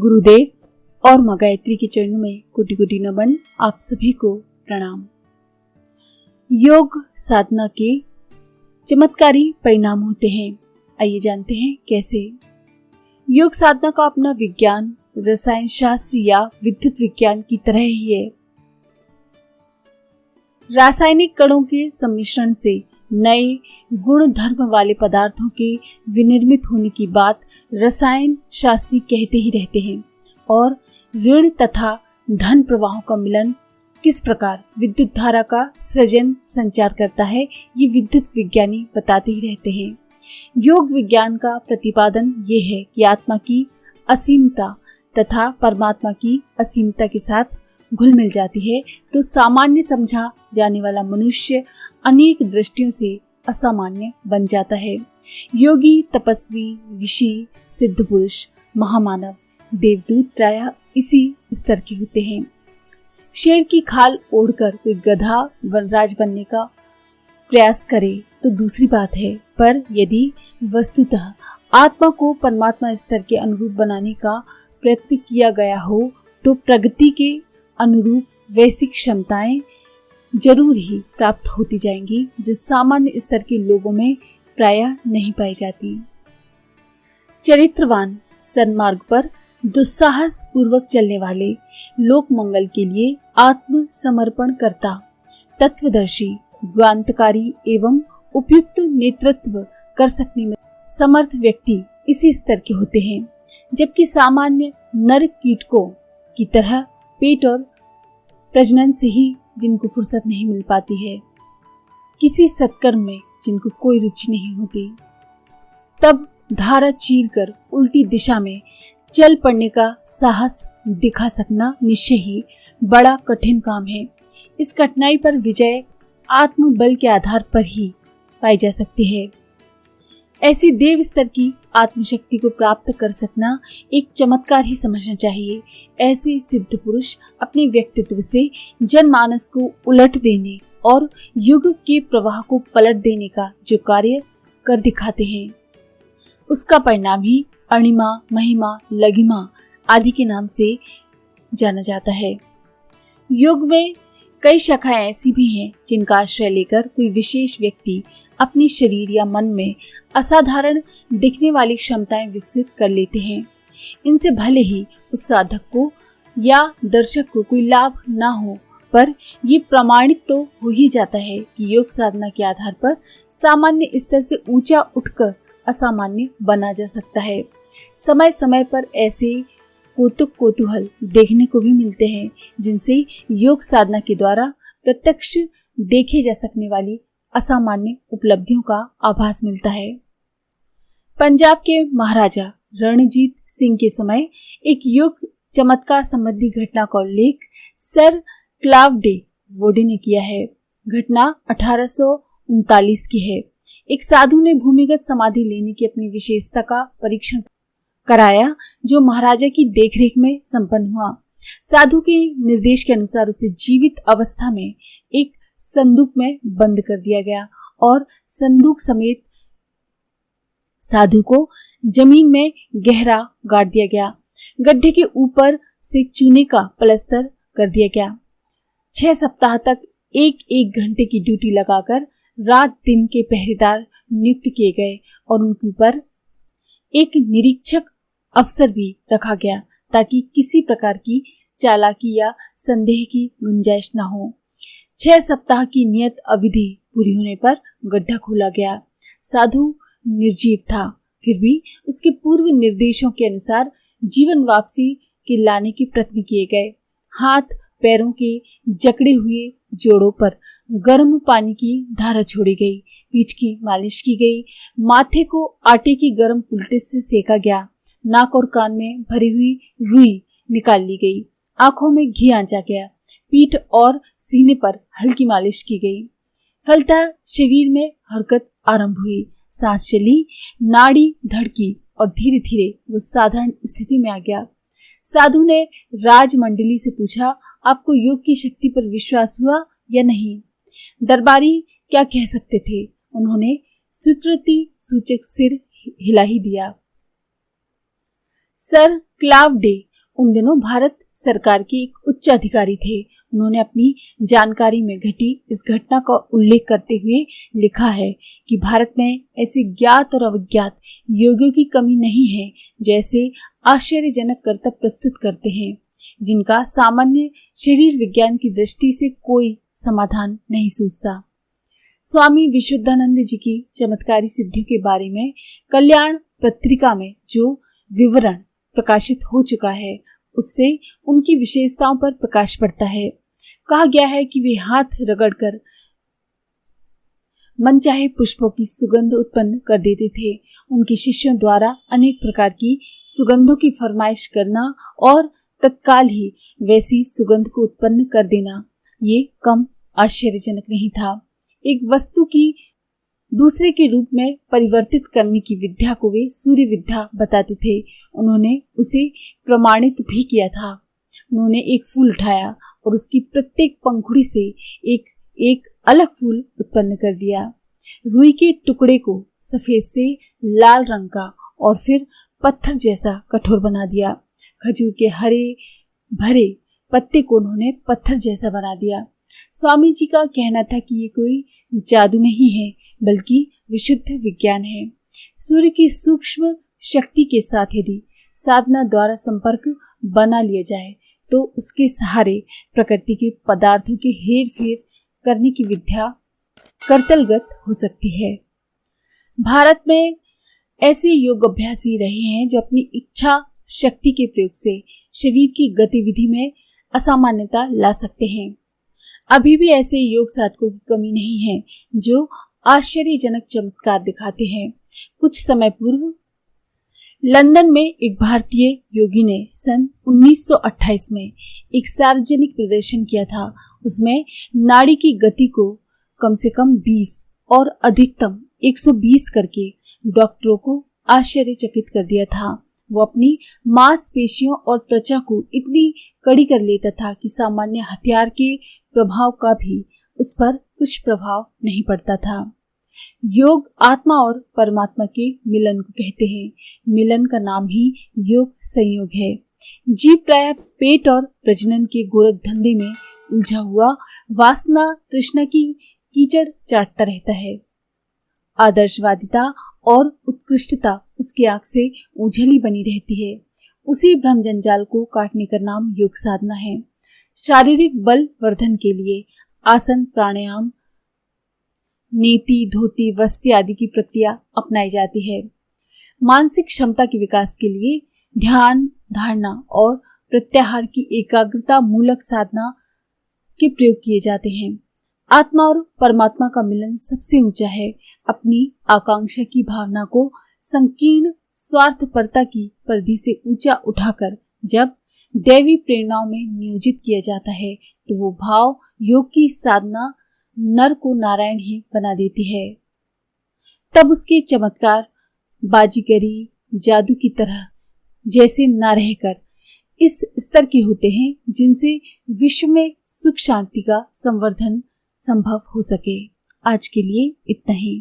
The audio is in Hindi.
गुरुदेव और माँ गायत्री के चरणों में कोटि कोटि नमन। आप सभी को प्रणाम। योग साधना के चमत्कारी परिणाम होते हैं। आइए जानते हैं कैसे। योग साधना का अपना विज्ञान रसायन शास्त्र या विद्युत विज्ञान की तरह ही है। रासायनिक कणों के सम्मिश्रण से नए गुण धर्म वाले पदार्थों के विनिर्मित होने की बात रसायन शास्त्री कहते ही रहते हैं। और ऋण तथा धन प्रवाहों का मिलन किस प्रकार विद्युत धारा का सृजन संचार करता है, ये विद्युत विज्ञानी बताते ही रहते हैं। योग विज्ञान का प्रतिपादन ये है कि आत्मा की असीमता तथा परमात्मा की असीमता के साथ घुल मिल जाती है तो सामान्य समझा जाने वाला मनुष्य अनेक दृष्टियों से असामान्य बन जाता है। योगी, तपस्वी, ऋषि, सिद्ध पुरुष, महामानव, देवदूत प्रायः इसी स्तर के होते हैं। शेर की खाल ओढ़कर कोई गधा वनराज बनने का प्रयास करे तो दूसरी बात है, पर यदि वस्तुतः आत्मा को परमात्मा स्तर के अनुरूप बनाने का प्रयत्न किया गया हो तो प्रगति के अनुरूप वैसी क्षमताएं जरूर ही प्राप्त होती जाएंगी जो सामान्य स्तर के लोगों में प्रायः नहीं पाई जाती। चरित्रवान सन्मार्ग पर दुस्साहस पूर्वक चलने वाले, लोक मंगल के लिए आत्म समर्पण करता, तत्वदर्शी, ज्ञानकारी एवं उपयुक्त नेतृत्व कर सकने में समर्थ व्यक्ति इसी स्तर के होते हैं। जबकि सामान्य नर कीटकों की तरह पेट और प्रजनन से ही जिनको फुर्सत नहीं मिल पाती है, किसी सत्कर्म में जिनको कोई रुचि नहीं होती, तब धारा चीर कर उल्टी दिशा में चल पड़ने का साहस दिखा सकना निश्चय ही बड़ा कठिन काम है। इस कठिनाई पर विजय आत्मबल के आधार पर ही पाई जा सकती है। ऐसी देव स्तर की आत्मशक्ति को प्राप्त कर सकना एक चमत्कार ही समझना चाहिए। ऐसे सिद्ध पुरुष अपने व्यक्तित्व से जनमानस को उलट देने और युग के प्रवाह को पलट देने का जो कार्य कर दिखाते हैं, उसका परिणाम ही अणिमा, महिमा, लघिमा आदि के नाम से जाना जाता है। योग में कई शाखाएं ऐसी भी हैं जिनका आश्रय लेकर कोई विशेष व्यक्ति अपने शरीर या मन में असाधारण दिखने वाली क्षमताएं विकसित कर लेते हैं। इनसे भले ही उस साधक को या दर्शक को कोई लाभ ना हो, पर ये प्रमाणित तो हो ही जाता है कि योग साधना के आधार पर सामान्य स्तर से ऊंचा उठकर असामान्य बना जा सकता है। समय समय पर ऐसे कौतूहल देखने को भी मिलते हैं जिनसे योग साधना के द्वारा प्रत्यक्ष देखे जा सकने वाली असामान्य उपलब्धियों का आभास मिलता है। पंजाब के महाराजा रणजीत सिंह के समय एक योग चमत्कार संबंधी घटना का उल्लेख सर क्लावडे वोडे ने किया है। घटना 1839 की है। एक साधु ने भूमिगत समाधि लेने की अपनी विशेषता का परीक्षण कराया जो महाराजा की देखरेख में संपन्न हुआ। साधु के निर्देश के अनुसार उसे जीवित अवस्था में एक संदूक में बंद कर दिया गया और संदूक समेत साधु को जमीन में गहरा गाड़ दिया गया। गड्ढे के ऊपर से चूने का प्लास्टर कर दिया गया। 6 सप्ताह तक एक घंटे की ड्यूटी लगाकर रात दिन के पहरेदार नियुक्त किए गए और उनके ऊपर एक निरीक्षक अफसर भी रखा गया ताकि किसी प्रकार की चालाकी या संदेह की गुंजाइश न हो। 6 सप्ताह की नियत अवधि पूरी होने पर गड्ढा खोला गया। साधु निर्जीव था, फिर भी उसके पूर्व निर्देशों के अनुसार जीवन वापसी के लाने के प्रयत्न किए गए। हाथ पैरों के जकड़े हुए जोड़ों पर गर्म पानी की धारा छोड़ी गई, पीठ की मालिश की गई, माथे को आटे की गर्म पुलटिस से सेका गया, नाक और कान में भरी हुई रुई निकाल ली गई, आंखों में घी आंचा गया, पीठ और सीने पर हल्की मालिश की गई। फलतः शरीर में हरकत आरंभ हुई, सांस चली, नाड़ी धड़की और धीरे धीरे वो साधारण स्थिति में आ गया। साधु ने राजमंडली से पूछा, आपको योग की शक्ति पर विश्वास हुआ या नहीं? दरबारी क्या कह सकते थे? उन्होंने स्वीकृति सूचक सिर हिला ही दिया। सर क्लावडे उन दिनों भारत सरकार के एक उच्च अधिकारी थे। उन्होंने अपनी जानकारी में घटी इस घटना का उल्लेख करते हुए लिखा है कि भारत में ऐसे ज्ञात और अविज्ञात योगियों की कमी नहीं है जो ऐसे आश्चर्यजनक कर्तव्य प्रस्तुत करते हैं जिनका सामान्य शरीर विज्ञान की दृष्टि से कोई समाधान नहीं सूझता। स्वामी विशुद्धानंद जी की चमत्कारी सिद्धियों के बारे में कल्याण पत्रिका में जो विवरण प्रकाशित हो चुका है उससे उनकी विशेषताओं पर प्रकाश पड़ता है। कहा गया है कि वे हाथ रगड़कर मनचाहे पुष्पों की सुगंध उत्पन्न कर देते थे। उनके शिष्यों द्वारा अनेक प्रकार की सुगंधों की फरमाइश करना और तत्काल ही वैसी सुगंध को उत्पन्न कर देना ये कम आश्चर्यजनक नहीं था। एक वस्तु की दूसरे के रूप में परिवर्तित करने की विद्या को वे सूर्य विद्या बताते थे। उन्होंने उसे प्रमाणित भी किया था। उन्होंने एक फूल उठाया और उसकी प्रत्येक पंखुड़ी से एक अलग फूल उत्पन्न कर दिया। रुई के टुकड़े को सफेद से लाल रंग का और फिर पत्थर जैसा कठोर बना दिया। खजूर के हरे भरे पत्ते को उन्होंने पत्थर जैसा बना दिया। स्वामी जी का कहना था कि ये कोई जादू नहीं है बल्कि विशुद्ध विज्ञान है। सूर्य की सूक्ष्म शक्ति के साथ यदि साधना द्वारा संपर्क बना लिया जाए तो उसके सहारे प्रकृति के पदार्थों के हेर फेर करने की विद्या करतलगत हो सकती है। भारत में ऐसे योग अभ्यासी रहे हैं जो अपनी इच्छा शक्ति के प्रयोग से शरीर की गतिविधि में असामान्यता ला सकते हैं। अभी भी ऐसे योग साधकों की कमी नहीं है जो आश्चर्यजनक चमत्कार दिखाते हैं। कुछ समय पूर्व लंदन में एक भारतीय योगी ने सन 1928 में एक सार्वजनिक प्रदर्शन किया था। उसमें नाड़ी की गति को कम से कम 20 और अधिकतम 120 करके डॉक्टरों को आश्चर्यचकित कर दिया था। वो अपनी मांसपेशियों और त्वचा को इतनी कड़ी कर लेता था कि सामान्य हथियार के प्रभाव का भी उस पर कुछ प्रभाव नहीं पड़ता था। योग आत्मा और परमात्मा के मिलन को कहते हैं। मिलन का नाम ही योग संयोग है। जीव प्राय पेट और प्रजनन के गोरख धंधे में उलझा हुआ वासना तृष्णा की कीचड़ चाटता रहता है। आदर्शवादिता और उत्कृष्टता उसकी आंख से उझली बनी रहती है। उसी भ्रम जंजाल को काटने का नाम योग साधना है। शारीरिक बल वर्धन के लिए आसन प्राणायाम नीति धोती वस्ती आदि की प्रक्रिया अपनाई जाती है। मानसिक क्षमता के विकास के लिए ध्यान धारणा और प्रत्याहार की एकाग्रता मूलक साधना के प्रयोग किए जाते हैं। आत्मा और परमात्मा का मिलन सबसे ऊंचा है। अपनी आकांक्षा की भावना को संकीर्ण स्वार्थपरता की परिधि से ऊंचा उठाकर जब दैवी प्रेरणाओं में नियोजित किया जाता है तो वो भाव योग की साधना नर को नारायण ही बना देती है। तब उसके चमत्कार बाजीगरी जादू की तरह जैसे न रहकर इस स्तर के होते हैं जिनसे विश्व में सुख शांति का संवर्धन संभव हो सके। आज के लिए इतना ही।